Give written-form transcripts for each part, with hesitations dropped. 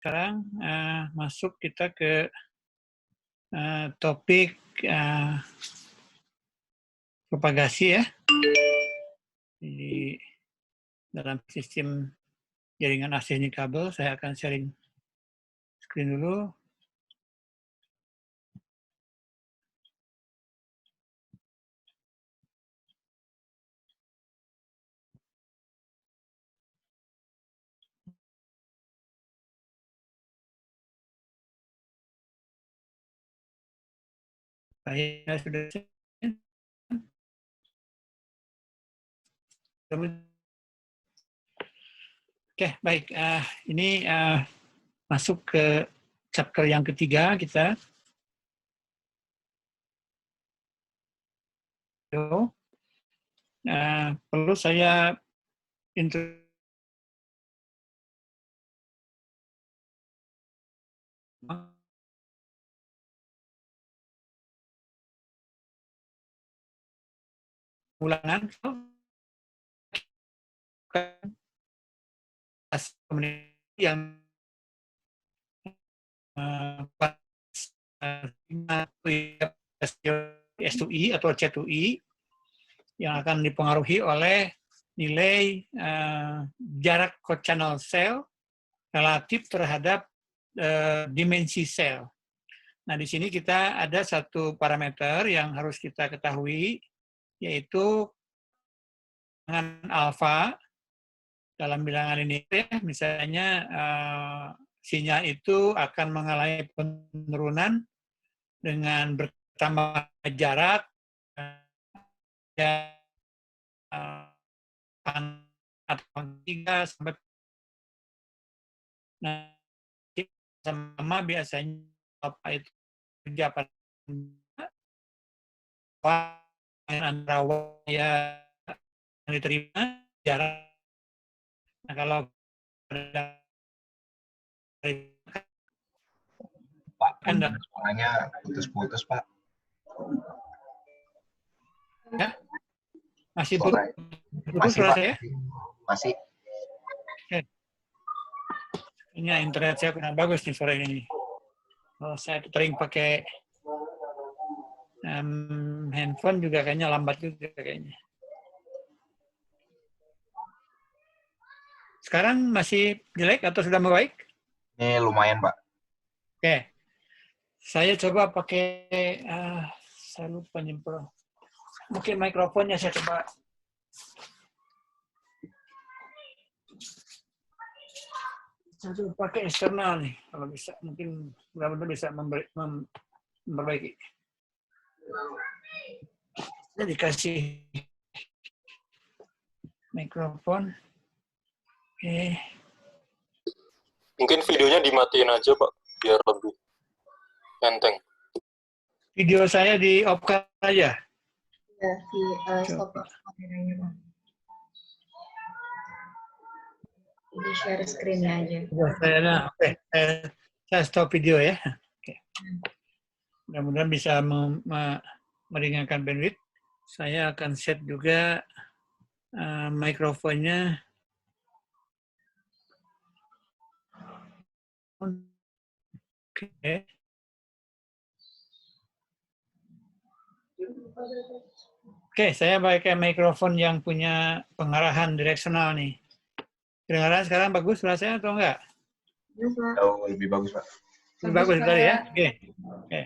Sekarang masuk kita ke topik propagasi ya. Jadi dalam sistem jaringan AC kabel, saya akan sharing screen dulu. Saya sudah Oke, baik. Ini masuk ke chapter yang ketiga kita. Perlu saya ulangan yang S2I atau C2I yang akan dipengaruhi oleh nilai jarak co-channel sel relatif terhadap dimensi sel. Nah, di sini kita ada satu parameter yang harus kita ketahui, yaitu bilangan alfa dalam bilangan ini, misalnya sinyal itu akan mengalami penurunan dengan bertambah jarak atau 3 sampai sama biasanya apa itu kerja pada antara waya yang diterima jarak. Nah, kalau Pak, suaranya putus-putus, Pak. Ya? Masih putus suara saya? Masih. Oke. Ini internet saya kurang bagus nih sore ini. Kalau saya tering pakai handphone juga kayaknya lambat juga kayaknya. Sekarang masih jelek atau sudah membaik? Ini lumayan, Pak. Oke. Saya coba pakai, saya lupa nyemprot. Mungkin mikrofonnya saya coba. Saya coba pakai eksternal nih, kalau bisa. Mungkin benar-benar bisa memperbaiki. Saya dikasih mikrofon. Oke. Mungkin videonya dimatiin aja, Pak, biar lebih enteng. Video saya di off-kan aja? Ya, di stop kameranya, Pak. Jadi share screen-nya aja. Oke. Saya stop video ya. Oke. Mudah-mudahan bisa meringankan bandwidth. Saya akan set juga mikrofonnya. Oke. Oke, saya pakai mikrofon yang punya pengarahan direksional nih. Kedengaran sekarang bagus suara saya atau enggak? Jauh lebih bagus, Pak. Lebih bagus sekali ya. Oke. Oke.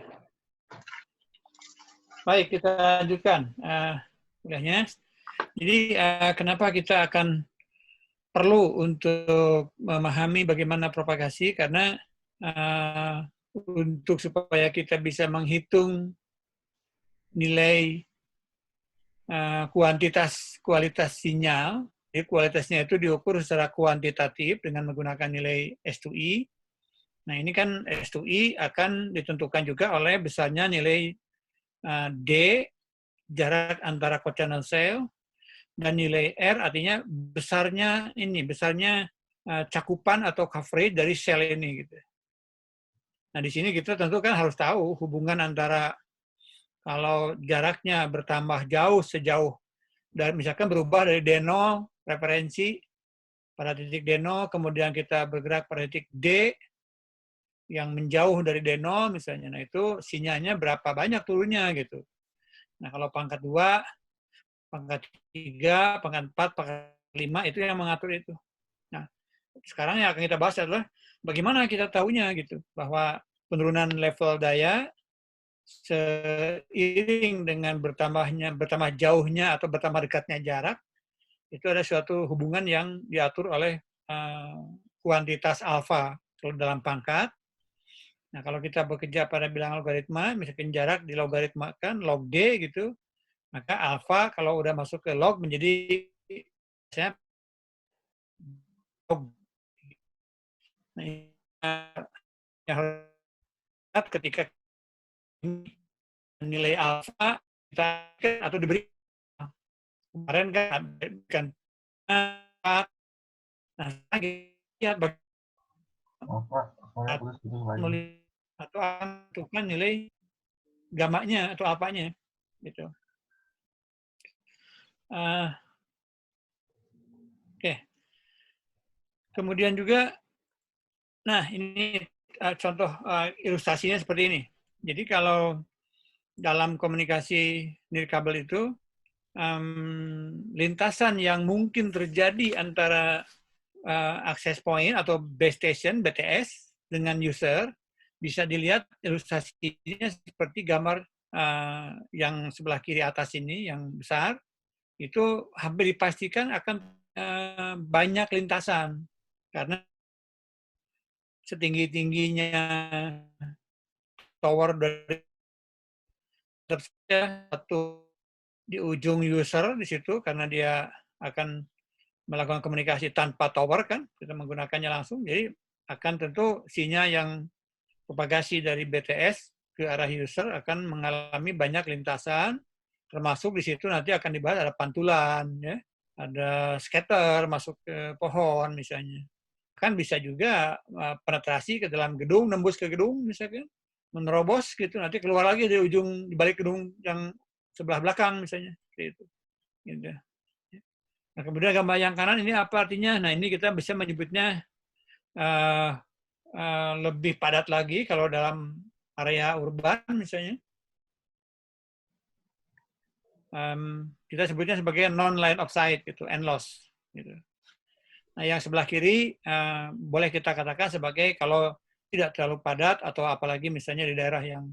Baik, kita lanjutkan kuliahnya. Jadi kenapa kita akan perlu untuk memahami bagaimana propagasi? Karena untuk supaya kita bisa menghitung nilai kualitas sinyal, jadi kualitasnya itu diukur secara kuantitatif dengan menggunakan nilai S2I. Nah, ini kan S2I akan ditentukan juga oleh besarnya nilai D, jarak antara co-channel sel, dan nilai R artinya besarnya cakupan atau coverage dari sel ini gitu. Nah, di sini kita tentu kan harus tahu hubungan antara kalau jaraknya bertambah sejauh dan misalkan berubah dari D0 referensi pada titik D0, kemudian kita bergerak pada titik D, yang menjauh dari D0 misalnya. Nah, itu sinyalnya berapa banyak turunnya gitu. Nah, kalau pangkat 2, pangkat 3, pangkat 4, pangkat 5 itu yang mengatur itu. Nah, sekarang yang akan kita bahas adalah bagaimana kita tahunya gitu, bahwa penurunan level daya seiring dengan bertambah jauhnya atau bertambah dekatnya jarak, itu ada suatu hubungan yang diatur oleh kuantitas alfa dalam pangkat. Nah, kalau kita bekerja pada bilangan logaritma, misalkan jarak dilogaritmakan log D gitu, maka alfa kalau udah masuk ke log menjadi log. Nah, yang harus ketika nilai alfa kita atau diberi kemarin kan nah lihat atau tentukan nilai gamanya atau apanya gitu. Oke. Kemudian juga, nah ini contoh ilustrasinya seperti ini. Jadi kalau dalam komunikasi nirkabel itu lintasan yang mungkin terjadi antara access point atau base station BTS dengan user bisa dilihat ilustrasinya seperti gambar yang sebelah kiri atas ini yang besar, itu hampir dipastikan akan banyak lintasan karena setinggi-tingginya tower dari satu di ujung user di situ karena dia akan melakukan komunikasi tanpa tower kan, kita menggunakannya langsung, jadi akan tentu sinyal yang propagasi dari BTS ke arah user akan mengalami banyak lintasan, termasuk di situ nanti akan dibahas ada pantulan, ya, ada scatter masuk ke pohon misalnya. Kan bisa juga penetrasi ke dalam gedung, nembus ke gedung misalkan, menerobos gitu, nanti keluar lagi di ujung di balik gedung yang sebelah belakang misalnya, seperti itu. Gitu. Nah, kemudian gambar yang kanan ini apa artinya? Nah, ini kita bisa menyebutnya lebih padat lagi kalau dalam area urban misalnya. Kita sebutnya sebagai non-line of sight, gitu, end-loss. Gitu. Nah, yang sebelah kiri boleh kita katakan sebagai kalau tidak terlalu padat atau apalagi misalnya di daerah yang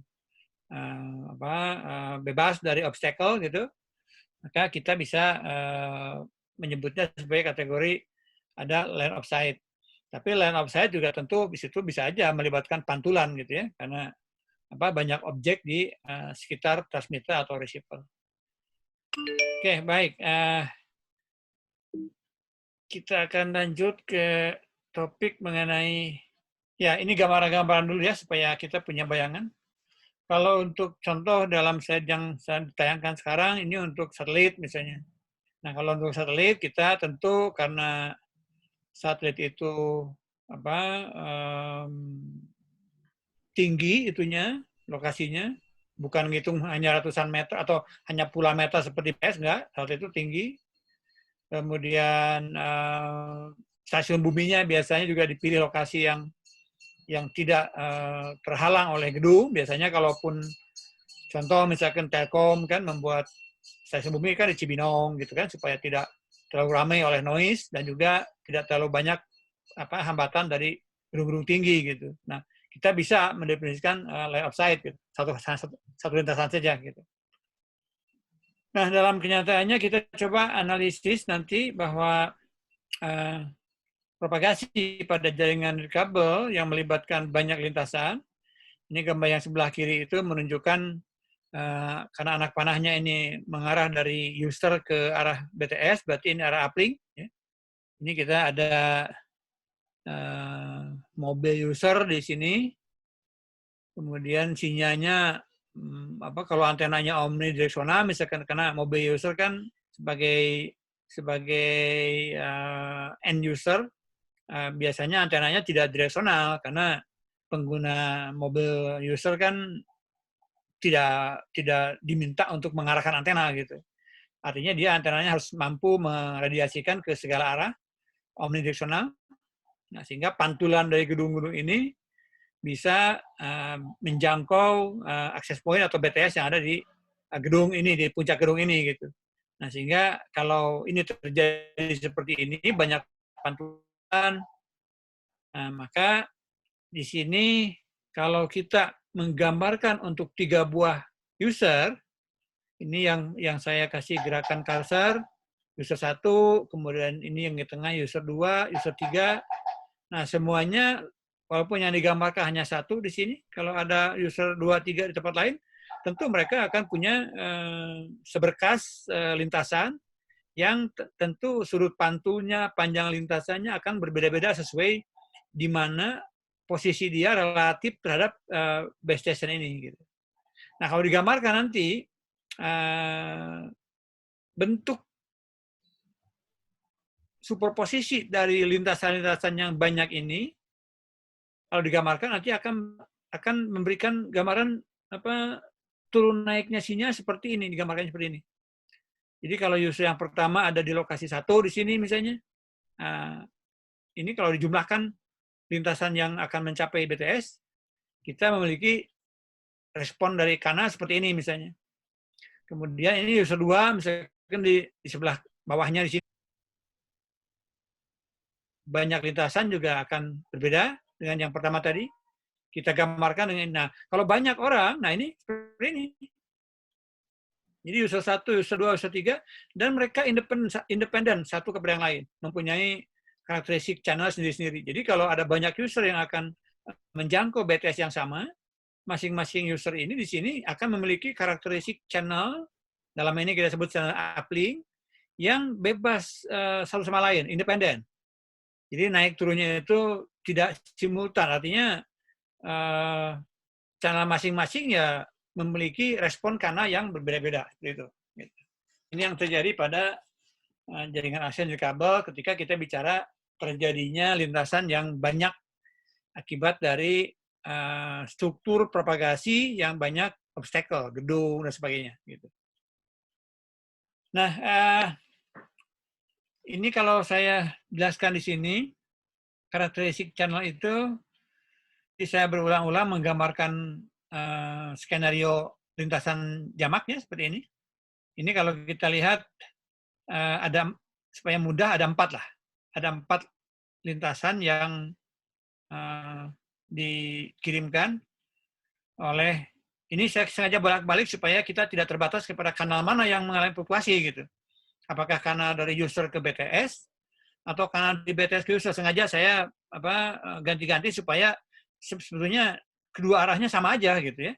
bebas dari obstacle gitu, maka kita bisa menyebutnya sebagai kategori ada line of sight. Tapi line of sight juga tentu di situ bisa aja melibatkan pantulan gitu ya, karena banyak objek di sekitar transmitter atau receiver. Oke, baik. Kita akan lanjut ke topik mengenai, ya ini gambaran-gambaran dulu ya supaya kita punya bayangan. Kalau untuk contoh dalam slide yang saya tayangkan sekarang, ini untuk satelit misalnya. Nah, kalau untuk satelit kita tentu karena satelit itu tinggi itunya, lokasinya, bukan ngitung hanya ratusan meter atau hanya puluhan meter seperti PS, enggak, satelit itu tinggi. Kemudian stasiun buminya biasanya juga dipilih lokasi yang tidak terhalang oleh gedung. Biasanya kalaupun contoh misalkan Telkom kan membuat stasiun bumi kan di Cibinong gitu kan supaya tidak terlalu ramai oleh noise dan juga tidak terlalu banyak hambatan dari gedung-gedung tinggi gitu. Nah, kita bisa mendefinisikan line of sight gitu. Satu lintasan saja gitu. Nah, dalam kenyataannya kita coba analisis nanti bahwa propagasi pada jaringan kabel yang melibatkan banyak lintasan. Ini gambar yang sebelah kiri itu menunjukkan karena anak panahnya ini mengarah dari user ke arah BTS, berarti ini arah uplink. Ya. Ini kita ada mobil user di sini. Kemudian sinyalnya kalau antenanya omnidireksional, misalkan karena mobil user kan sebagai end user, biasanya antenanya tidak direksional karena pengguna mobil user kan tidak diminta untuk mengarahkan antena gitu. Artinya dia antenanya harus mampu meradiasikan ke segala arah omnidireksional. Nah, sehingga pantulan dari gedung-gedung ini bisa menjangkau access point atau BTS yang ada di gedung ini, di puncak gedung ini gitu. Nah, sehingga kalau ini terjadi seperti ini, banyak pantulan, maka di sini kalau kita menggambarkan untuk 3 buah user, ini yang saya kasih gerakan cursor, user 1, kemudian ini yang di tengah user 2, user 3. Nah, semuanya walaupun yang digambarkan hanya 1 di sini, kalau ada user 2, 3 di tempat lain, tentu mereka akan punya seberkas lintasan yang tentu sudut pantulnya, panjang lintasannya akan berbeda-beda sesuai di mana posisi dia relatif terhadap base station ini. Gitu. Nah, kalau digambarkan nanti, bentuk superposisi dari lintasan-lintasan yang banyak ini, kalau digambarkan nanti akan memberikan gambaran turun naiknya sinyal seperti ini, digambarkan seperti ini. Jadi kalau user yang pertama ada di lokasi 1 di sini misalnya, ini kalau dijumlahkan lintasan yang akan mencapai BTS, kita memiliki respon dari kanal seperti ini misalnya. Kemudian ini user 2 misalkan di sebelah bawahnya di sini. Banyak lintasan juga akan berbeda dengan yang pertama tadi. Kita gambarkan dengan, nah kalau banyak orang, nah ini seperti ini. Jadi user 1, user 2, user 3, dan mereka independen satu kepada yang lain, mempunyai karakteristik channel sendiri-sendiri. Jadi kalau ada banyak user yang akan menjangkau BTS yang sama, masing-masing user ini di sini akan memiliki karakteristik channel, dalam ini kita sebut channel uplink, yang bebas satu sama lain, independen. Jadi naik turunnya itu tidak simultan, artinya channel masing-masing ya memiliki respon kanal yang berbeda-beda. Gitu. Ini yang terjadi pada jaringan akses kabel ketika kita bicara terjadinya lintasan yang banyak akibat dari struktur propagasi yang banyak obstacle, gedung, dan sebagainya. Gitu. Nah, ini kalau saya jelaskan di sini, karakteristik channel itu, saya berulang-ulang menggambarkan skenario lintasan jamaknya seperti ini. Ini kalau kita lihat, ada supaya mudah ada 4 lah. Ada 4 lintasan yang dikirimkan oleh, ini saya sengaja bolak-balik supaya kita tidak terbatas kepada kanal mana yang mengalami fluktuasi gitu. Apakah kanal dari user ke BTS atau kanal di BTS ke user. Sengaja saya ganti-ganti supaya sebetulnya kedua arahnya sama aja gitu ya.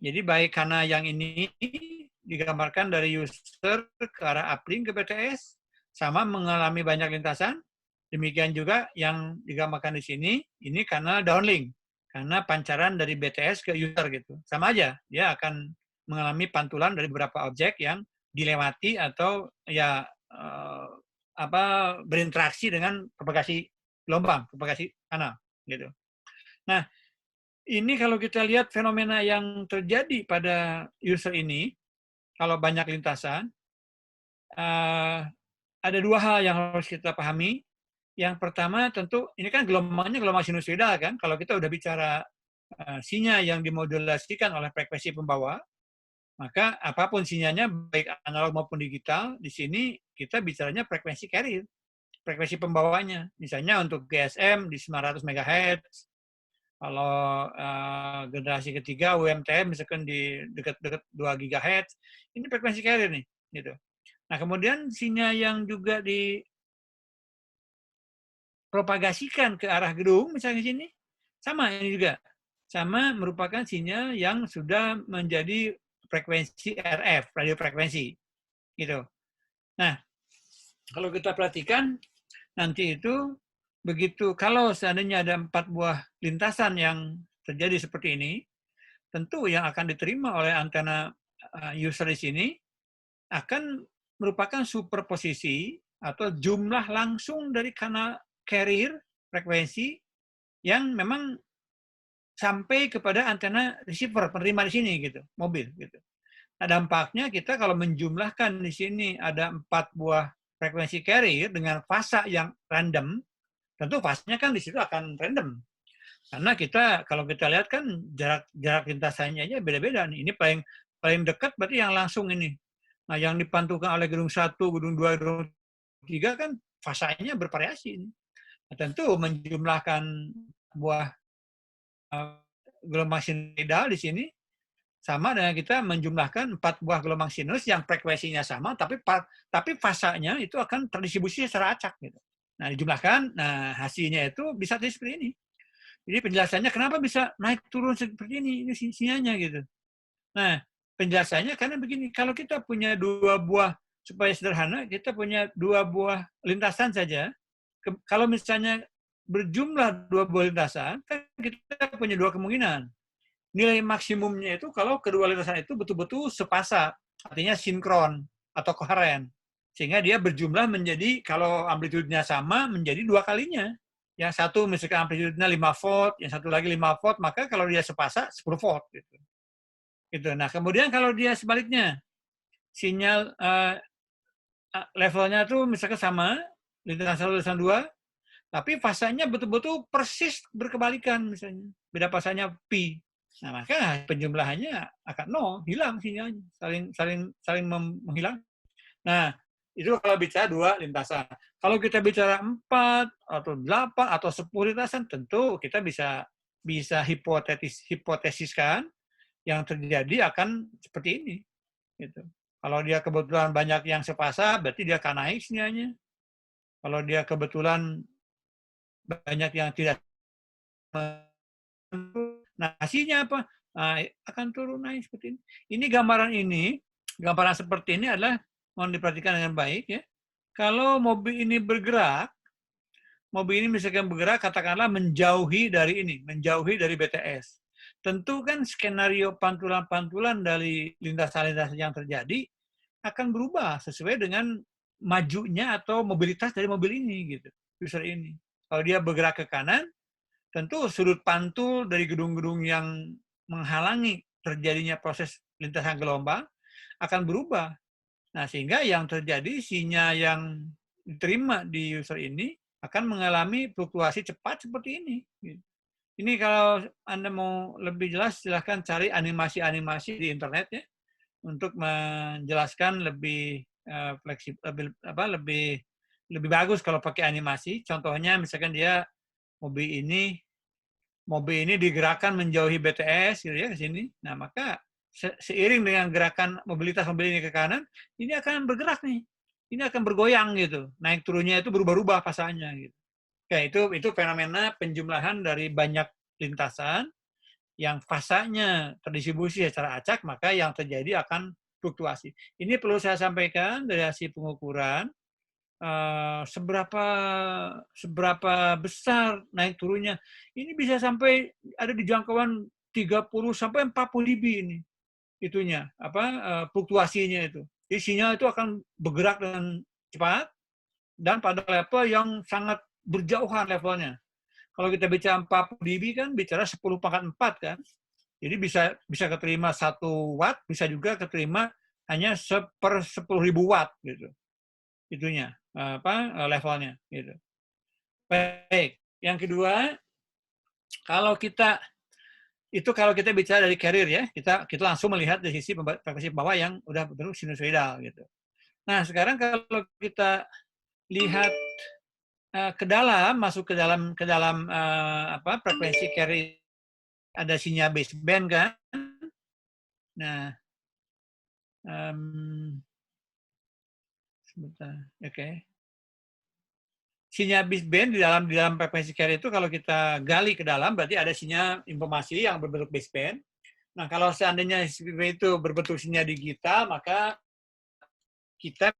Jadi baik kanal yang ini digambarkan dari user ke arah uplink ke BTS sama mengalami banyak lintasan. Demikian juga yang digambarkan di sini, ini kanal downlink. Karena pancaran dari BTS ke user gitu. Sama aja, dia akan mengalami pantulan dari beberapa objek yang dilewati atau ya berinteraksi dengan propagasi gelombang, propagasi kanal gitu. Nah, ini kalau kita lihat fenomena yang terjadi pada user ini, kalau banyak lintasan, ada 2 hal yang harus kita pahami. Yang pertama tentu, ini kan gelombangnya gelombang sinusoidal kan, kalau kita udah bicara sinyal yang dimodulasikan oleh frekuensi pembawa, maka apapun sinyalnya, baik analog maupun digital, di sini kita bicaranya frekuensi carrier, frekuensi pembawanya. Misalnya untuk GSM di 900 MHz, kalau generasi ketiga UMTM misalkan di dekat-dekat 2 GHz, ini frekuensi carrier nih, gitu. Nah kemudian sinyal yang juga dipropagasikan ke arah gedung, misalnya sini, sama ini juga, sama merupakan sinyal yang sudah menjadi frekuensi RF, radio frekuensi, gitu. Nah, kalau kita perhatikan nanti itu begitu, kalau seandainya ada 4 buah lintasan yang terjadi seperti ini, tentu yang akan diterima oleh antena user di sini akan merupakan superposisi atau jumlah langsung dari kanal carrier frekuensi yang memang sampai kepada antena receiver penerima di sini gitu, mobil gitu. Nah, dampaknya kita kalau menjumlahkan di sini ada 4 buah frekuensi carrier dengan fasa yang random, tentu fasenya kan di situ akan random. Karena kalau kita lihat kan jarak lintasannya aja beda-beda nih. Ini paling dekat berarti yang langsung ini. Nah, yang dipantulkan oleh gedung 1, gedung 2, gedung 3 kan fasanya bervariasi ini. Nah, tentu menjumlahkan buah gelombang sinusoidal di sini sama dengan kita menjumlahkan 4 buah gelombang sinus yang frekuensinya sama, tapi fasanya itu akan terdistribusi secara acak gitu. Nah, dijumlahkan, nah hasilnya itu bisa seperti ini. Jadi penjelasannya kenapa bisa naik turun seperti ini sinyalnya gitu. Nah, penjelasannya karena begini, kalau kita punya 2 buah, supaya sederhana, kita punya 2 buah lintasan saja, kalau misalnya berjumlah 2 buah lintasan, kan kita punya 2 kemungkinan. Nilai maksimumnya itu kalau kedua lintasan itu betul-betul sepasa, artinya sinkron atau koheren. Sehingga dia berjumlah menjadi, kalau amplitudenya sama, menjadi 2 kalinya. Yang satu misalkan amplitudenya 5 volt, yang satu lagi 5 volt, maka kalau dia sepasa 10 volt. Gitu. Nah, kemudian kalau dia sebaliknya, sinyal levelnya tuh misalkan sama, lintasan 1, lintasan 2, tapi fasanya betul-betul persis berkebalikan misalnya. Beda fasanya pi. Nah, maka penjumlahannya akan hilang sinyalnya, saling menghilang. Nah, itu kalau bicara 2 lintasan. Kalau kita bicara 4 atau 8 atau 10 lintasan, tentu kita bisa hipotesiskan yang terjadi akan seperti ini. Gitu. Kalau dia kebetulan banyak yang sepasa, berarti dia akan naik sinyalnya. Kalau dia kebetulan banyak yang tidak, nah hasilnya apa? Nah, akan turun naik seperti ini. Gambaran seperti ini adalah, mohon diperhatikan dengan baik ya. Kalau mobil ini bergerak, misalkan bergerak katakanlah menjauhi dari BTS. Tentu kan skenario pantulan-pantulan dari lintasan-lintasan yang terjadi akan berubah sesuai dengan majunya atau mobilitas dari mobil ini gitu, user ini. Kalau dia bergerak ke kanan, tentu sudut pantul dari gedung-gedung yang menghalangi terjadinya proses lintasan gelombang akan berubah. Nah, sehingga yang terjadi sinyal yang diterima di user ini akan mengalami fluktuasi cepat seperti ini. Ini kalau Anda mau lebih jelas, silahkan cari animasi-animasi di internet ya, untuk menjelaskan lebih fleksibel, lebih bagus kalau pakai animasi. Contohnya misalkan dia mobil ini digerakkan menjauhi BTS gitu ya ke sini. Nah, maka seiring dengan gerakan mobilitas mobil ini ke kanan, ini akan bergerak nih. Ini akan bergoyang gitu. Naik turunnya itu berubah-ubah fasanya gitu. Oke, itu fenomena penjumlahan dari banyak lintasan yang fasanya terdistribusi secara acak, maka yang terjadi akan fluktuasi. Ini perlu saya sampaikan dari hasil pengukuran, seberapa besar naik turunnya. Ini bisa sampai ada di jangkauan 30 sampai 40 dB ini. Itunya, fluktuasinya itu. Jadi sinyal itu akan bergerak dengan cepat dan pada level yang sangat berjauhan levelnya. Kalau kita bicara 40 dB kan bicara 10 pangkat 4 kan. Jadi bisa keterima 1 watt, bisa juga keterima hanya 10.000 watt gitu. Itunya levelnya gitu. Baik, yang kedua, kalau kita bicara dari carrier ya, kita langsung melihat dari sisi frekuensi bawah yang udah bentuk sinusoidal gitu. Nah, sekarang kalau kita lihat masuk ke dalam frekuensi carrier, ada sinyal baseband kan. Nah, sebentar, oke. Sinyal baseband di dalam frekuensi carrier itu kalau kita gali ke dalam berarti ada sinyal informasi yang berbentuk baseband. Nah, kalau seandainya itu berbentuk sinyal digital, maka kita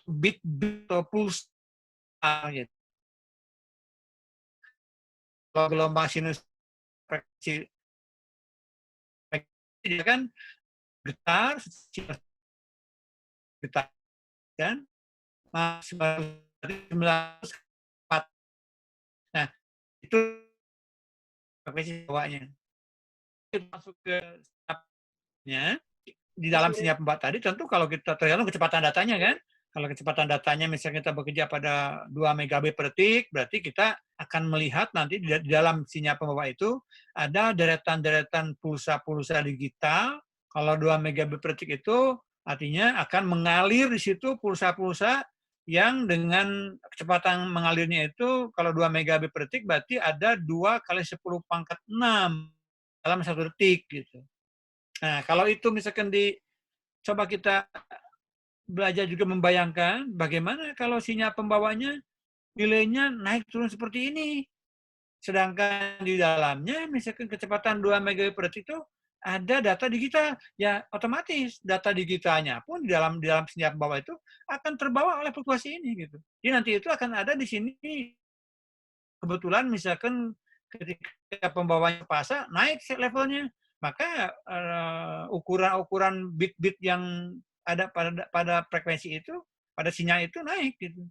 bit atau pulsa gitu. Kalau gelombang sinus frekuensi dia kan getar kan maksimal 904. Nah, itu frekuensi bawahnya. Itu masuk ke stepnya, di dalam sinyal pembawa tadi, tentu kalau kita tergantung kecepatan datanya kan. Kalau kecepatan datanya misalnya kita bekerja pada 2 megabit per detik, berarti kita akan melihat nanti di dalam sinyal pembawa itu ada deretan-deretan pulsa-pulsa digital. Kalau 2 megabit per detik itu artinya akan mengalir di situ pulsa-pulsa yang dengan kecepatan mengalirnya itu kalau 2 megabit per detik berarti ada 2 kali 10 pangkat 6 dalam 1 detik gitu. Nah, kalau itu misalkan coba kita belajar juga membayangkan bagaimana kalau sinyal pembawanya nilainya naik turun seperti ini. Sedangkan di dalamnya misalkan kecepatan 2 megabit per detik itu ada data digital. Ya otomatis data digitalnya pun di dalam sinyal pembawa itu akan terbawa oleh fluktuasi ini gitu. Jadi nanti itu akan ada di sini kebetulan misalkan ketika pembawanya pasang naik levelnya, maka ukuran bit-bit yang ada pada frekuensi itu, pada sinyal itu naik gitu.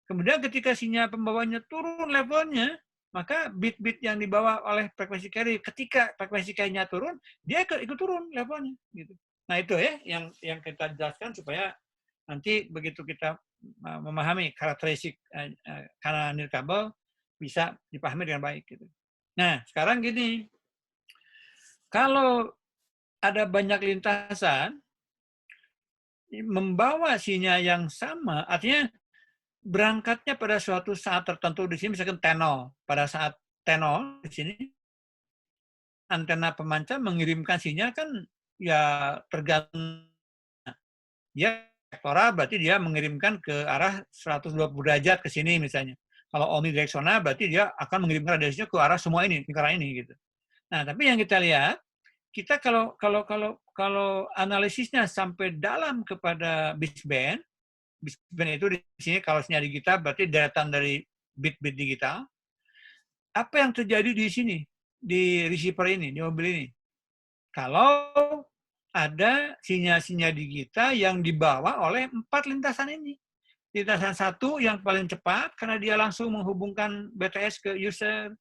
Kemudian ketika sinyal pembawanya turun levelnya, maka bit-bit yang dibawa oleh frekuensi carrier, ketika frekuensi carrier-nya turun, dia ikut turun levelnya gitu. Nah itu ya yang kita jelaskan supaya nanti begitu kita memahami karakteristik kanal nirkabel bisa dipahami dengan baik gitu. Nah sekarang gini, kalau ada banyak lintasan membawa sinyal yang sama, artinya berangkatnya pada suatu saat tertentu di sini, misalkan T0. Pada saat T0 di sini, antena pemancar mengirimkan sinyal kan ya tergantung. Dia vektoral berarti dia mengirimkan ke arah 120 derajat ke sini misalnya. Kalau omnidireksional berarti dia akan mengirimkan radiasinya ke arah semua ini, lingkaran ini gitu. Nah, tapi yang kita lihat, kita kalau analisisnya sampai dalam kepada baseband itu di sini kalau sinyal digital berarti deretan dari bit-bit digital. Apa yang terjadi di sini di receiver ini, di mobil ini? Kalau ada sinyal-sinyal digital yang dibawa oleh 4 lintasan ini. Lintasan 1 yang paling cepat karena dia langsung menghubungkan BTS ke user.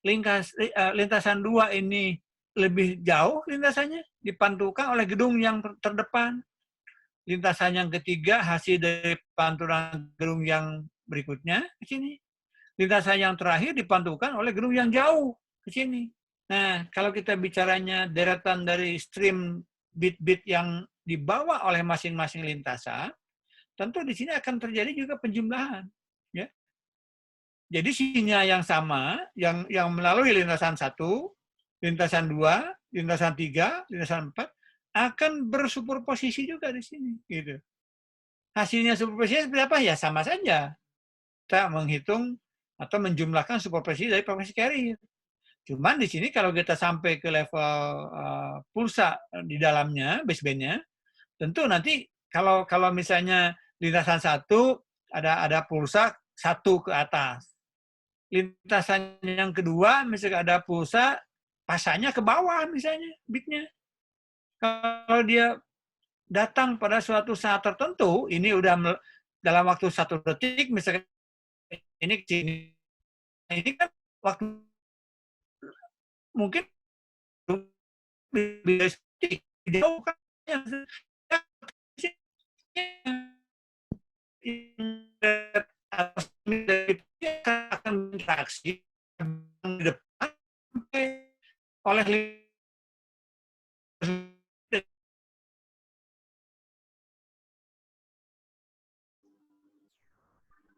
Lintasan 2 ini lebih jauh lintasannya, dipantulkan oleh gedung yang terdepan. Lintasan yang ketiga hasil dari pantulan gedung yang berikutnya ke sini. Lintasan yang terakhir dipantulkan oleh gedung yang jauh ke sini. Nah, kalau kita bicaranya deretan dari stream bit-bit yang dibawa oleh masing-masing lintasan, tentu di sini akan terjadi juga penjumlahan. Ya. Jadi sinyal yang sama, yang melalui lintasan 1, lintasan 2, lintasan 3, lintasan 4, akan bersuperposisi juga di sini. Gitu. Hasilnya superposisi seperti apa? Ya sama saja. Kita menghitung atau menjumlahkan superposisi dari frekuensi carrier. Cuman di sini kalau kita sampai ke level pulsa di dalamnya, basebandnya, tentu nanti kalau misalnya lintasan 1 ada pulsa 1 ke atas. Lintasan yang kedua misalnya ada pulsa pasangnya ke bawah misalnya bitnya. Kalau dia datang pada suatu saat tertentu, ini udah dalam waktu 1 detik misalnya ini kan waktu mungkin jauh kan akan interaksi di depan oleh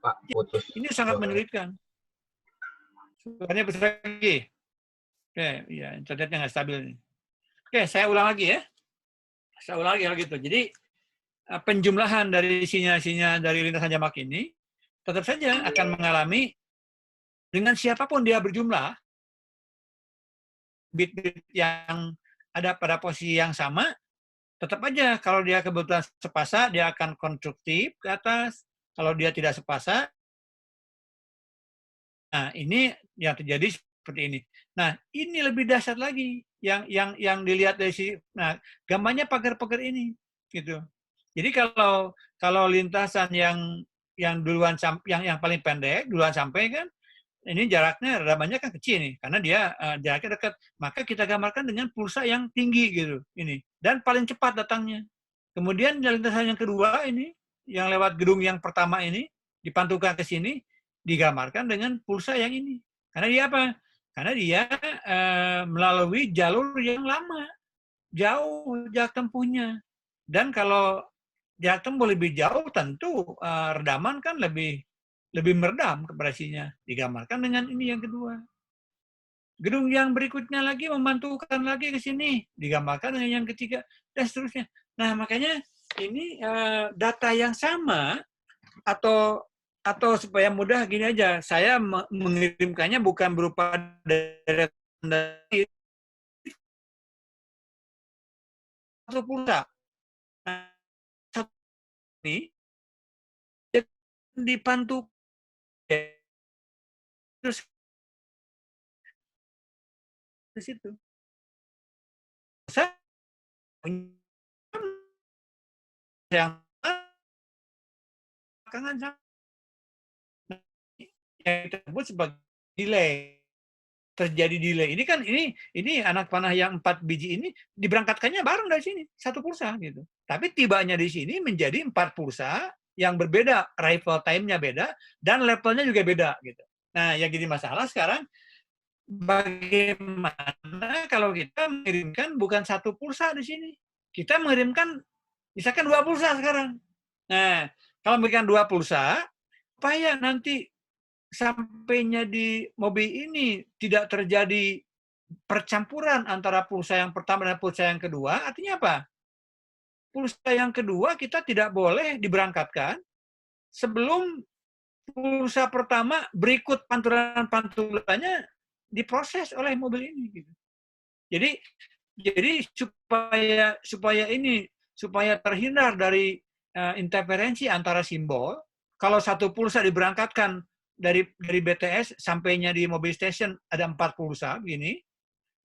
Pak, putus. ini sangat menyulitkan. Suaranya besar lagi. Oke, ya internetnya nggak stabil nih. Oke, saya ulang lagi ya. Saya ulang lagi kalau gitu. Jadi penjumlahan dari sinyal-sinyal dari lintasan jamak ini tetap saja akan mengalami dengan siapapun dia berjumlah bit-bit yang ada pada posisi yang sama, tetap aja kalau dia kebetulan sepasa dia akan konstruktif ke atas. Kalau dia tidak sepasa, nah ini yang terjadi seperti ini. Nah ini lebih dahsyat lagi yang dilihat dari sini. Nah gambarnya pagar-pagar ini, gitu. Jadi kalau lintasan yang duluan yang paling pendek duluan sampai kan, ini jaraknya radamannya kan kecil nih, karena dia jaraknya dekat. Maka kita gambarkan dengan pulsa yang tinggi gitu, ini. Dan paling cepat datangnya. Kemudian lintasan yang kedua ini, yang lewat gedung yang pertama ini, dipantulkan ke sini, digambarkan dengan pulsa yang ini. Karena dia apa? Karena dia melalui jalur yang lama, jauh jarak tempuhnya. Dan kalau jarak tempuh lebih jauh, tentu redaman kan lebih meredam keberasinya. Digambarkan dengan ini yang kedua. Gedung yang berikutnya lagi memantulkan lagi ke sini, digambarkan dengan yang ketiga, dan seterusnya. Nah, makanya ini data yang sama, atau supaya mudah gini aja, saya mengirimkannya bukan berupa deretan dari satu pulsa. Nah, satu ini dipantul terus ke situ. Saya yang belakangan yang disebut sebagai delay, terjadi delay. Ini kan ini anak panah yang 4 biji ini diberangkatkannya bareng dari sini, satu pulsa gitu. Tapi tibanya di sini menjadi 4 pulsa yang berbeda, arrival time-nya beda dan levelnya juga beda gitu. Nah, yang jadi masalah sekarang bagaimana kalau kita mengirimkan bukan satu pulsa di sini. Kita mengirimkan misalkan 2 pulsa sekarang. Nah, kalau memberikan 2 pulsa, supaya nanti sampainya di mobil ini tidak terjadi percampuran antara pulsa yang pertama dan pulsa yang kedua, artinya apa? Pulsa yang kedua kita tidak boleh diberangkatkan sebelum pulsa pertama berikut pantulan-pantulannya diproses oleh mobil ini. Gitu. Jadi supaya terhindar dari interferensi antara simbol, kalau satu pulsa diberangkatkan dari BTS sampainya di mobil station ada 4 pulsa begini,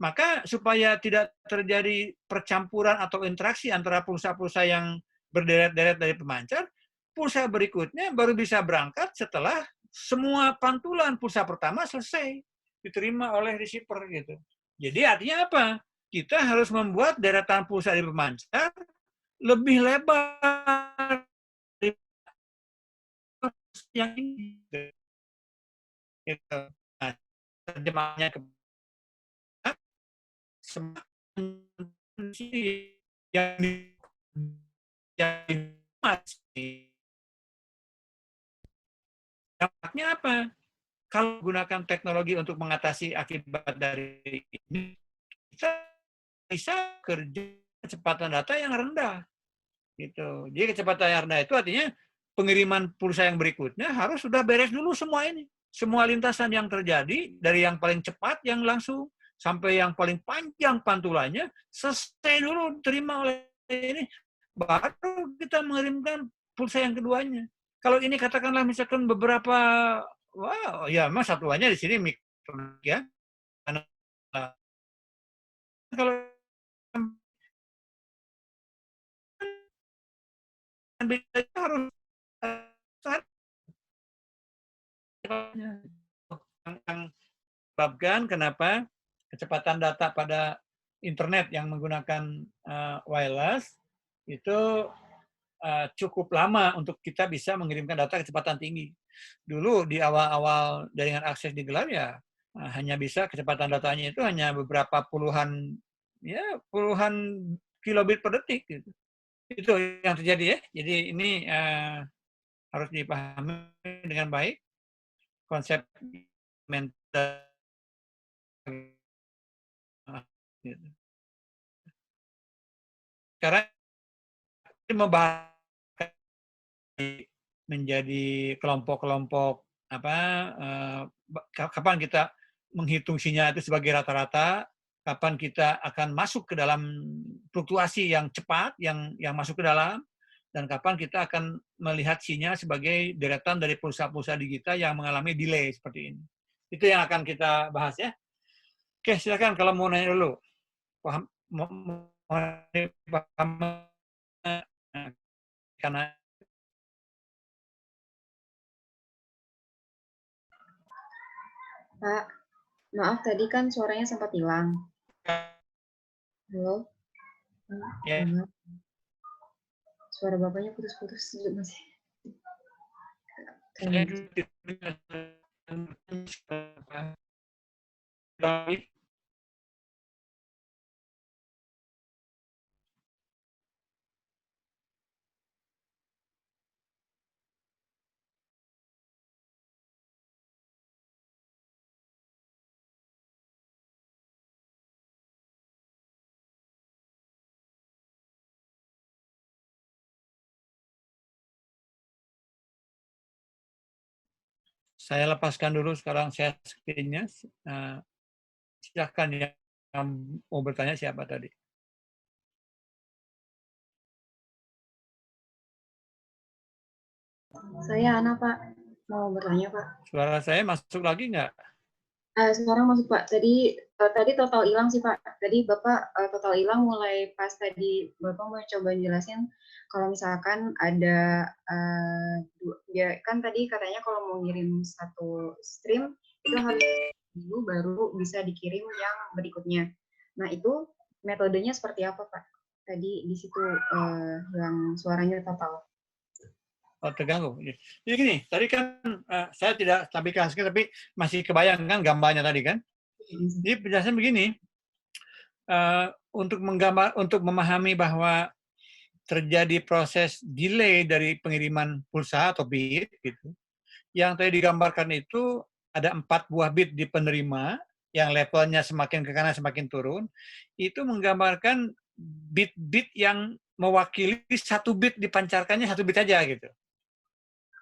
maka supaya tidak terjadi percampuran atau interaksi antara pulsa-pulsa yang berderet-deret dari pemancar, pulsa berikutnya baru bisa berangkat setelah semua pantulan pulsa pertama selesai diterima oleh receiver gitu. Jadi artinya apa? Kita harus membuat deretan pulsa di pemancar lebih lebar dari yang ini. Gitu. Nah, terjemahnya ke yang masih dampaknya apa? Kalau gunakan teknologi untuk mengatasi akibat dari ini, kita bisa kerja kecepatan data yang rendah. Gitu. Jadi kecepatan yang rendah itu artinya pengiriman pulsa yang berikutnya harus sudah beres dulu semua ini. Semua lintasan yang terjadi, dari yang paling cepat yang langsung, sampai yang paling panjang pantulannya, selesai dulu diterima oleh ini, baru kita mengirimkan pulsa yang keduanya. Kalau ini katakanlah misalkan beberapa, wow, ya memang satuannya di sini mikro ya. Karena kalau harus yang sebabkan kenapa kecepatan data pada internet yang menggunakan wireless itu cukup lama untuk kita bisa mengirimkan data kecepatan tinggi. Dulu di awal-awal jaringan akses digelar ya hanya bisa kecepatan datanya itu hanya beberapa puluhan kilobit per detik gitu. Itu yang terjadi ya. Jadi ini harus dipahami dengan baik konsep mental gitu. Sekarang membahas menjadi kelompok-kelompok kapan kita menghitung sinyal itu sebagai rata-rata, kapan kita akan masuk ke dalam fluktuasi yang cepat yang masuk ke dalam, dan kapan kita akan melihat sinyal sebagai deretan dari pulsa-pulsa digital yang mengalami delay seperti ini. Itu yang akan kita bahas ya. Oke, silakan kalau mau nanya dulu. Paham karena Pak, maaf tadi kan suaranya sempat hilang. Halo? Ya. Maaf. Suara Bapaknya putus-putus masih. Saya lepaskan dulu sekarang share screen-nya. Silakan yang mau bertanya siapa tadi. Saya Ana, Pak. Mau bertanya, Pak. Suara saya masuk lagi nggak? Sekarang masuk, Pak. Tadi total hilang sih, Pak. Tadi Bapak total hilang mulai pas tadi Bapak mau coba jelasin kalau misalkan ada ya kan tadi katanya kalau mau ngirim satu stream itu harus dulu baru bisa dikirim yang berikutnya. Nah, itu metodenya seperti apa, Pak? Tadi di situ yang suaranya total. Oh, terganggu. Jadi gini, tadi kan saya tidak tampilkan screen, tapi masih kebayang kan gambarnya tadi kan? Jadi penjelasan begini, untuk memahami bahwa terjadi proses delay dari pengiriman pulsa atau bit, gitu. Yang tadi digambarkan itu ada 4 buah bit di penerima, yang levelnya semakin ke kanan semakin turun, itu menggambarkan bit-bit yang mewakili 1 bit dipancarkannya 1 bit aja gitu.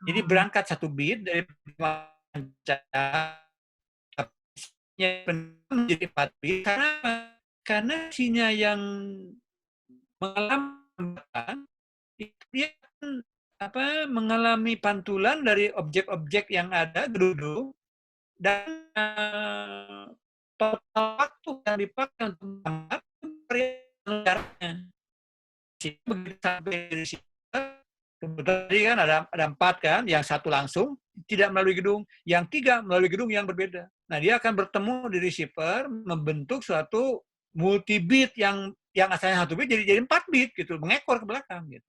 Jadi berangkat 1 bit dari pancarnya menjadi 4 bit karena sinyal yang mengalami itu dia mengalami pantulan dari objek-objek yang ada gedung dan total waktu yang dipakai untuk mengajarnya. Begitu sampai di situ, tadi kan ada 4 kan, yang 1 langsung tidak melalui gedung, yang 3 melalui gedung yang berbeda. Nah, dia akan bertemu di receiver membentuk suatu multi bit yang asalnya 1 bit jadi 4 bit gitu, mengekor ke belakang gitu.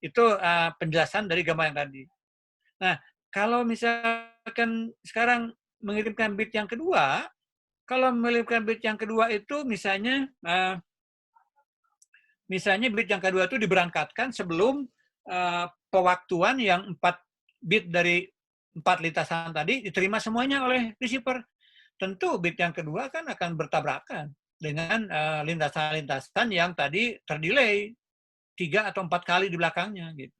Itu penjelasan dari gambar yang tadi. Nah, kalau misalkan sekarang mengirimkan bit yang kedua, kalau mengirimkan bit yang kedua itu misalnya bit yang kedua itu diberangkatkan sebelum pewaktuan yang 4 bit dari 4 lintasan tadi diterima semuanya oleh receiver. Tentu bit yang kedua kan akan bertabrakan dengan lintasan-lintasan yang tadi terdelay 3 atau 4 kali di belakangnya gitu.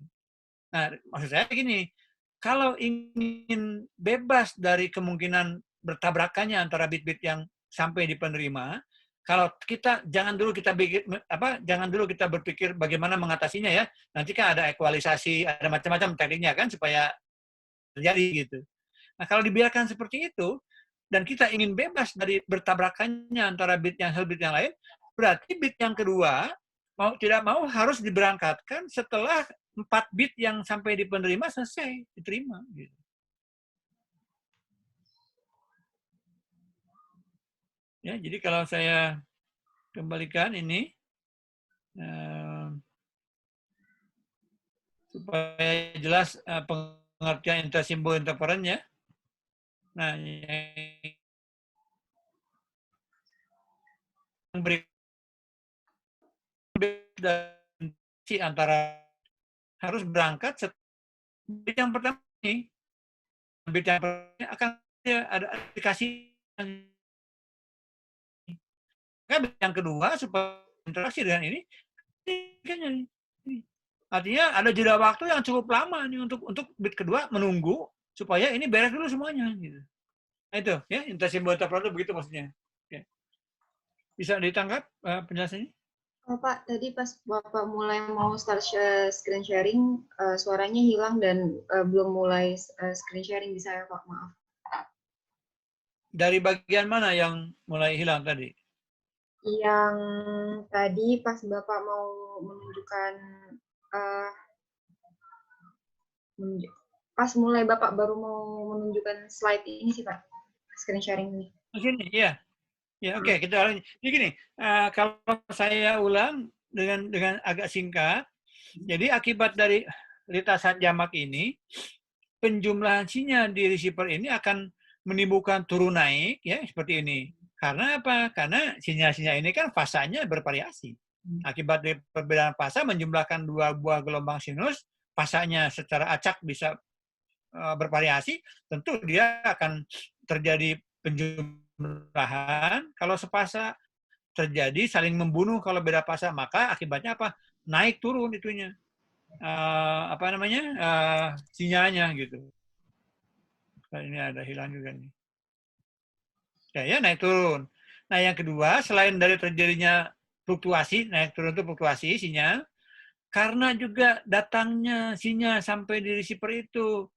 Nah, maksud saya gini, kalau ingin bebas dari kemungkinan bertabrakannya antara bit-bit yang sampai di penerima, kalau kita jangan dulu kita berpikir bagaimana mengatasinya ya. Nanti kan ada ekualisasi, ada macam-macam tekniknya kan supaya terjadi gitu. Nah, kalau dibiarkan seperti itu dan kita ingin bebas dari bertabrakannya antara bit yang satu bit yang lain, berarti bit yang kedua mau tidak mau harus diberangkatkan setelah 4 bit yang sampai di penerima selesai diterima. Gitu. Ya, jadi kalau saya kembalikan ini supaya jelas pengertian intersimbol interferennya. Nah, yang berbeda antara harus berangkat bit yang pertama ini, bit yang pertama akan ada aplikasi bit yang kedua supaya interaksi dengan ini artinya ada jeda waktu yang cukup lama nih untuk bit kedua menunggu supaya ini beres dulu semuanya gitu. Nah itu ya intersimbol interferensi begitu maksudnya. Ya. Bisa ditangkap penjelasannya? Oh, Pak, tadi pas Bapak mulai mau start screen sharing, suaranya hilang dan belum mulai screen sharing di saya, Pak. Maaf. Dari bagian mana yang mulai hilang tadi? Yang tadi pas Bapak mau menunjukkan, pas mulai Bapak baru mau menunjukkan slide ini sih, Pak. screen sharing ini. Di sini, ya. Ya, oke, kita ulangi. Jadi gini, kalau saya ulang dengan agak singkat, jadi akibat dari lintasan jamak ini, penjumlahan sinyal di receiver ini akan menimbulkan turun naik, ya, seperti ini. Karena apa? Karena sinyal-sinyal ini kan fasanya bervariasi. Akibat dari perbedaan fasa menjumlahkan dua buah gelombang sinus, fasanya secara acak bisa bervariasi, tentu dia akan terjadi penjumlahan. Kalau sepasa terjadi saling membunuh kalau beda fasa, maka akibatnya apa? Naik turun itunya. Sinyalnya gitu. Nah, ini ada hilang juga nih. Ya, naik turun. Nah, yang kedua, selain dari terjadinya fluktuasi, naik turun itu fluktuasi sinyal, karena juga datangnya sinyal sampai di receiver itu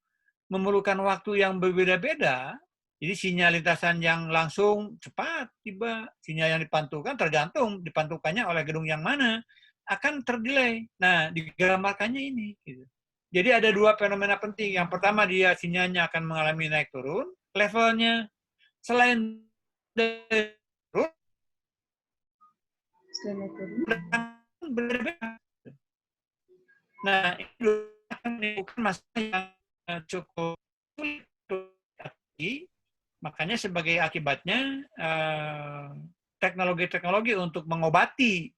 memerlukan waktu yang berbeda-beda, jadi sinyal lintasan yang langsung cepat tiba, sinyal yang dipantulkan tergantung dipantukannya oleh gedung yang mana, akan terdelay. Nah, digambarkannya ini. Gitu. Jadi ada dua fenomena penting. Yang pertama, dia sinyalnya akan mengalami naik turun, levelnya selain dari turun, berbeda. Nah, itu akan menimbulkan masalah yang cukup sulit. Makanya sebagai akibatnya teknologi-teknologi untuk mengobati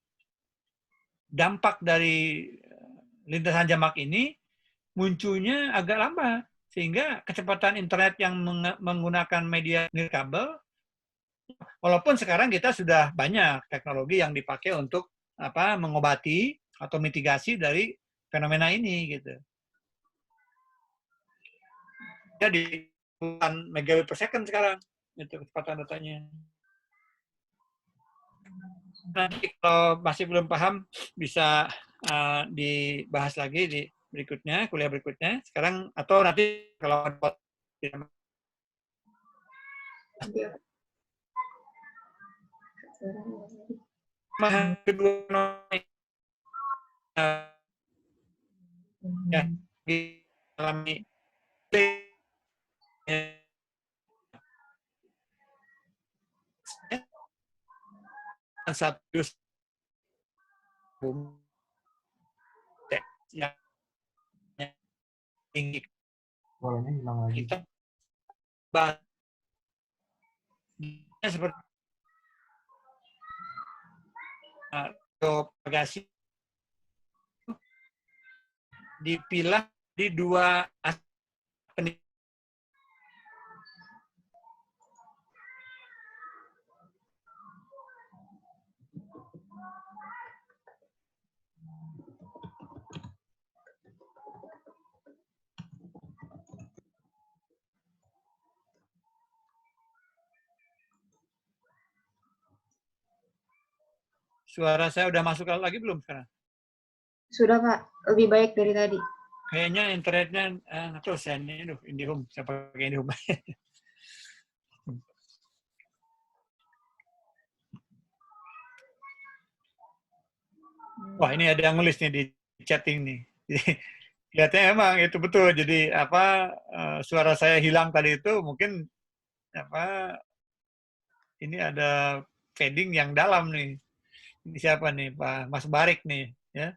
dampak dari lintasan jamak ini munculnya agak lambat, sehingga kecepatan internet yang menggunakan media nirkabel, walaupun sekarang kita sudah banyak teknologi yang dipakai untuk mengobati atau mitigasi dari fenomena ini gitu. Jadi puluhan megabit per second sekarang itu kecepatan datanya. Nanti kalau masih belum paham bisa dibahas lagi di berikutnya, kuliah berikutnya. Sekarang atau nanti kalau kedua ya alami satu yang tinggi Suaranya hilang lagi. kita bahas seperti propagasi dipilah di dua aspek. Suara saya udah masuk lagi belum sekarang? Sudah Pak, lebih baik dari tadi. Kayaknya internetnya terus saya ini IndiHome, saya pakai IndiHome. Wah, ini ada yang nulis nih di chatting nih. Kelihatannya emang itu betul. Jadi suara saya hilang tadi itu mungkin ini ada fading yang dalam nih. Ini siapa nih, Pak Mas Barik nih, ya.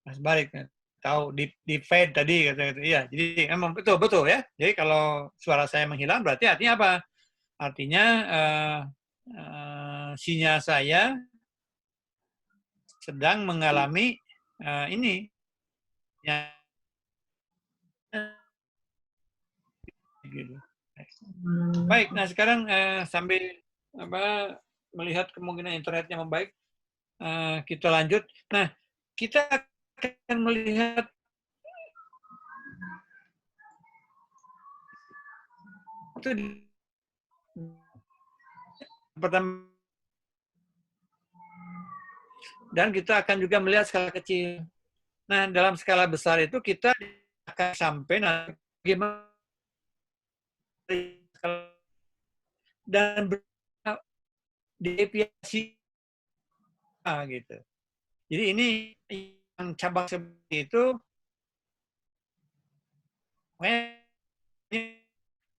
Mas Barik nih. Tahu di fade tadi kata-kata. Iya, jadi emang betul ya. Jadi kalau suara saya menghilang berarti artinya apa? Artinya sinyal saya sedang mengalami ini. Ya, gitu. Baik, nah sekarang sambil melihat kemungkinan internetnya membaik, kita lanjut. Nah, kita akan melihat itu pertama, dan kita akan juga melihat skala kecil. Nah, dalam skala besar itu kita akan sampai bagaimana dan deviasi gitu. Jadi ini yang cabang seperti itu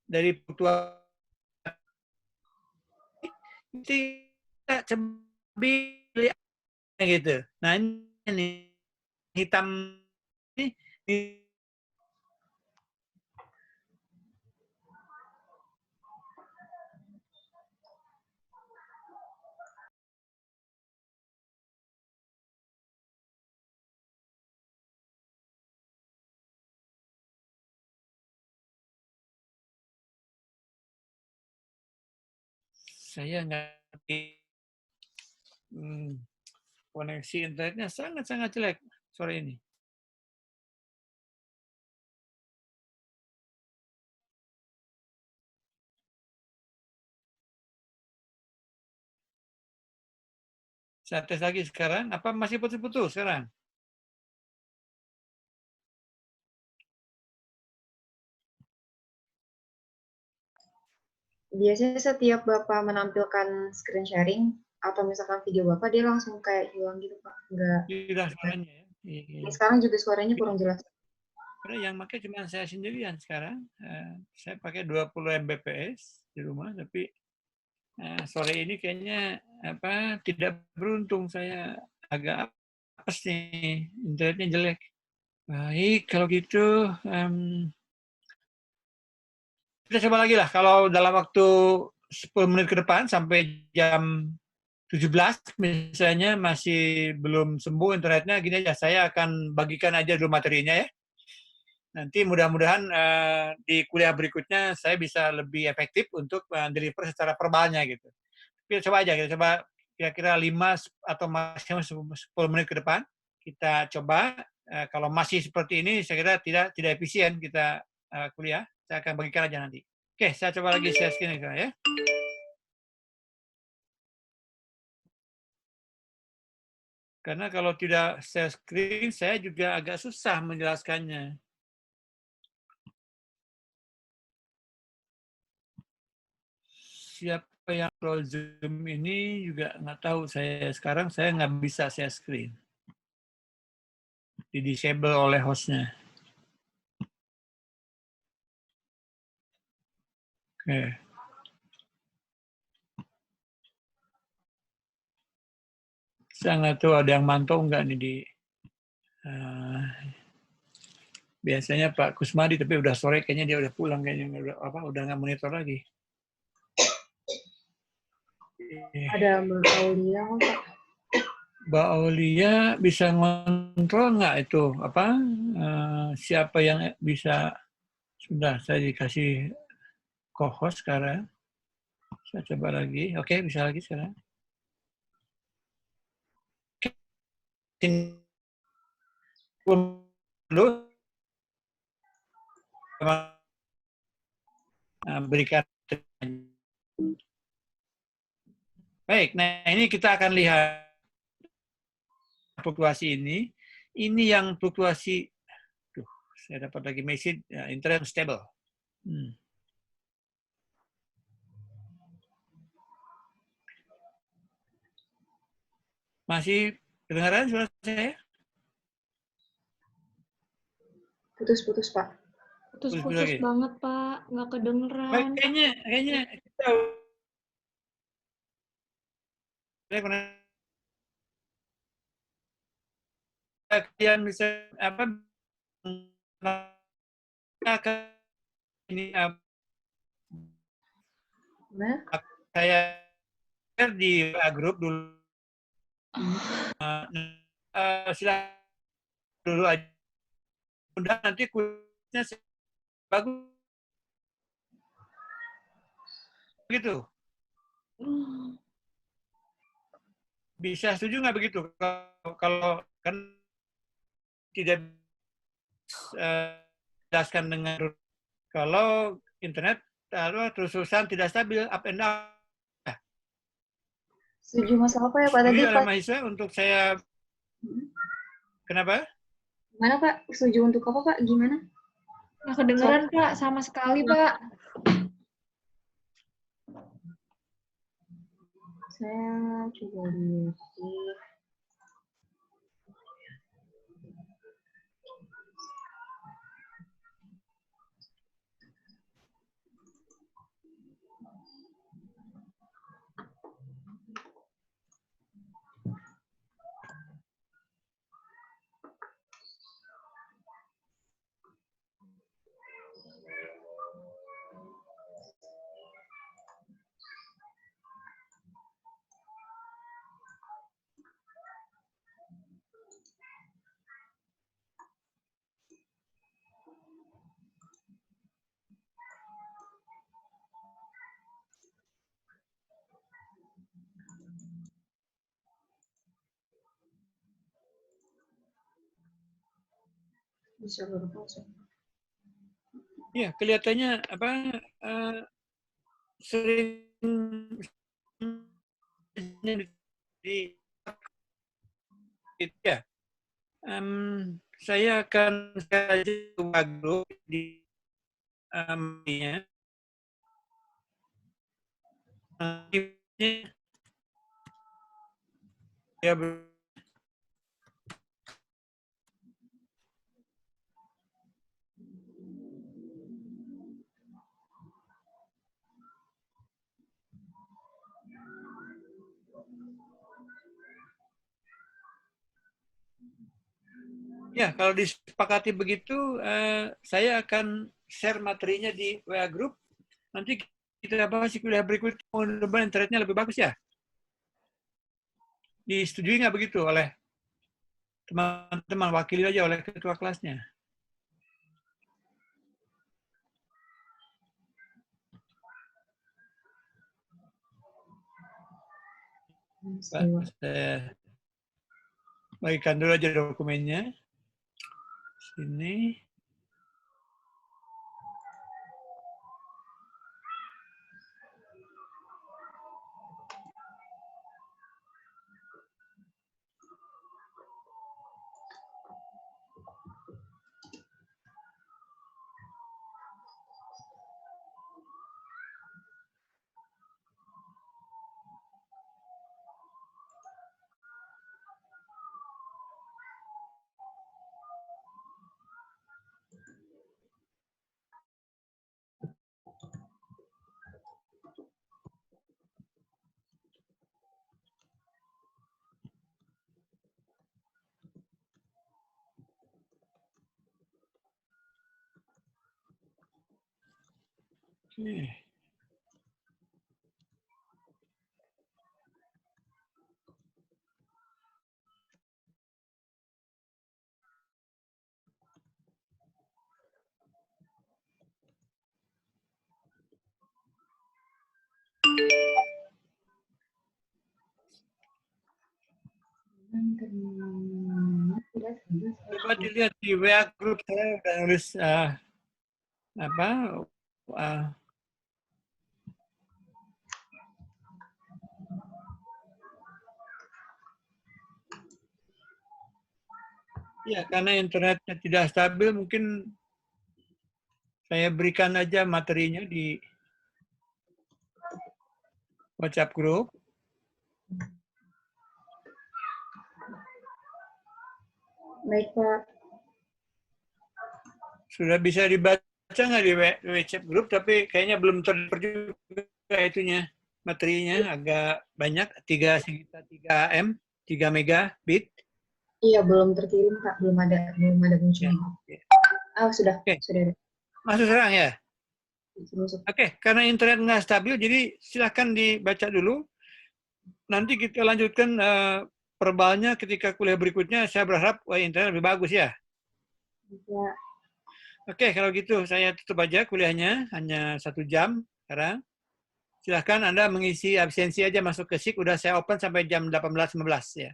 dari fluktuasi kita coba pilih gitu. Nah ini hitam ini saya ngerti koneksi internetnya sangat-sangat jelek sore ini. Saya tes lagi sekarang. Apa masih putus-putus sekarang? Biasanya setiap Bapak menampilkan screen sharing atau misalkan video Bapak, dia langsung kayak hilang gitu, Pak. Enggak. Tidak suaranya ya. Ini sekarang juga suaranya kurang jelas. Yang pakai cuma saya sendirian sekarang. Saya pakai 20 Mbps di rumah, tapi sore ini kayaknya tidak beruntung. Saya agak apes nih, internetnya jelek. Baik, kalau gitu kita coba lagi lah. Kalau dalam waktu 10 menit ke depan sampai jam 17 misalnya masih belum sembuh internetnya, gini aja, saya akan bagikan aja dulu materinya ya. Nanti mudah-mudahan di kuliah berikutnya saya bisa lebih efektif untuk deliver secara verbalnya gitu. Kita coba aja, kita coba kira-kira 5 atau maksimum 10 menit ke depan. Kita coba, kalau masih seperti ini saya kira tidak efisien kita kuliah. Saya akan bagikan aja nanti. Oke, saya coba lagi share screen ya. Karena kalau tidak share screen, saya juga agak susah menjelaskannya. Siapa yang pro Zoom ini juga nggak tahu. Sekarang saya nggak bisa share screen. Di disable oleh hostnya. Oke. Saya nggak tahu ada yang mantau nggak nih di biasanya Pak Kusmadi, tapi udah sore kayaknya dia udah pulang, kayaknya udah nggak monitor lagi. Ada Mbak Aulia, Pak. Mbak Aulia bisa ngontrol nggak itu siapa yang bisa? Sudah saya dikasih co-host sekarang. Saya coba lagi. Oke, bisa lagi sekarang. Dulu berikan. Baik, nah ini kita akan lihat fluktuasi ini. Ini yang fluktuasi, saya dapat lagi message, internet stable. Masih kedengaran suara saya? Putus-putus, Pak. Putus-putus banget, Pak. Nggak kedengeran. Baik, kayaknya kita kalian bisa ini saya di grup dulu. Silakan dulu aja. Udah nanti kuisnya bagus. Begitu. Bisa setuju nggak begitu? Kalau kan tidak jelaskan dengan kalau internet terus-terusan tidak stabil, up and down. Setuju masalah apa ya Pak tadi, Pak? Mahasiswa untuk saya. Kenapa? Gimana Pak? Setuju untuk apa Pak? Gimana? Nggak kedengeran Pak, sama sekali Pak. Saya coba lihat. Bisa berpose. Ya, kelihatannya apa sering di ya. Saya akan saja coba grup di ya. Ya, ya, kalau disepakati begitu, saya akan share materinya di WA Group. Nanti kita bahas di kuliah berikut, mudah-mudahan internetnya lebih bagus ya. Disetujui nggak begitu oleh teman-teman, wakili aja oleh ketua kelasnya? Saya bagikan dulu aja dokumennya. Sini. Oke. Coba dilihat di WA Group, saya udah nulis apa ya, karena internetnya tidak stabil, mungkin saya berikan aja materinya di WhatsApp Group. Baik, Pak. Sudah bisa dibaca nggak di WhatsApp Group, tapi kayaknya belum juga itunya, materinya agak banyak, 3 M, 3 megabit. Iya, belum terkirim, Pak. Belum ada muncul. Ya. Oh, sudah. Oke. Sudah. Masuk sekarang ya? Masuk. Oke, karena internet nggak stabil, jadi silahkan dibaca dulu. Nanti kita lanjutkan perbalnya ketika kuliah berikutnya. Saya berharap internet lebih bagus ya. Ya. Oke, kalau gitu saya tutup aja kuliahnya, hanya 1 jam sekarang. Silahkan Anda mengisi absensi aja masuk ke SIG, udah saya open sampai jam 18.15 ya.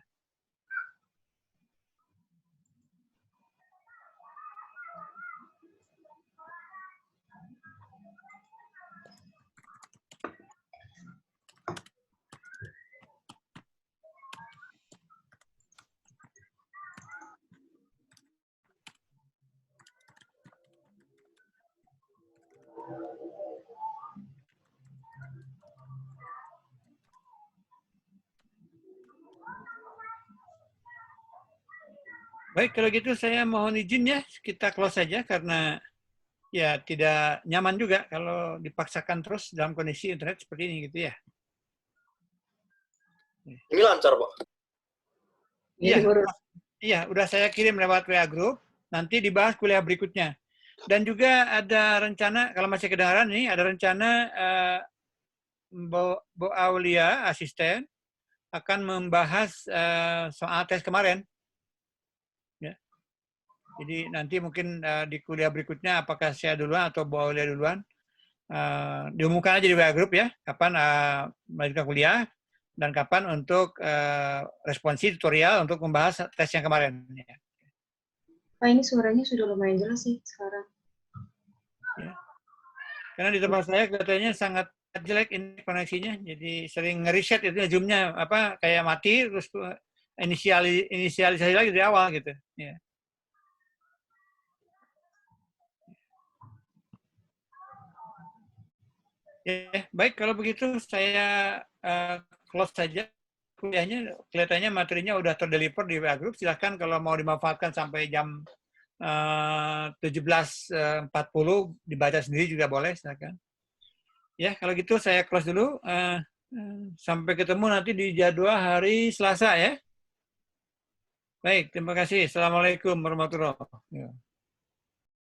Baik, kalau gitu saya mohon izin ya, kita close saja karena ya tidak nyaman juga kalau dipaksakan terus dalam kondisi internet seperti ini gitu ya. Ini lancar, Pak. Iya, udah saya kirim lewat WA Group, nanti dibahas kuliah berikutnya. Dan juga ada rencana, kalau masih kedengaran nih, ada rencana Bu Aulia, asisten, akan membahas soal tes kemarin. Ya. Jadi nanti mungkin di kuliah berikutnya, apakah saya duluan atau Bu Aulia duluan, diumumkan aja di WA Group ya, kapan melanjutkan kuliah, dan kapan untuk responsi tutorial untuk membahas tes yang kemarin. Ya. Pak, ini suaranya sudah lumayan jelas sih sekarang. Ya. Karena di tempat saya kelihatannya sangat jelek ini koneksinya, jadi sering nge-reset itu Zoom-nya kayak mati terus inisialisasi lagi dari awal gitu. Ya. Ya, baik kalau begitu saya close saja kuliahnya. Kelihatannya materinya udah terdeliver di WA Group. Silahkan kalau mau dimanfaatkan sampai jam 17.40 dibaca sendiri juga boleh, silakan. Ya, kalau gitu saya close dulu. Sampai ketemu nanti di jadwal hari Selasa ya. Baik, terima kasih. Assalamualaikum warahmatullahi wabarakatuh.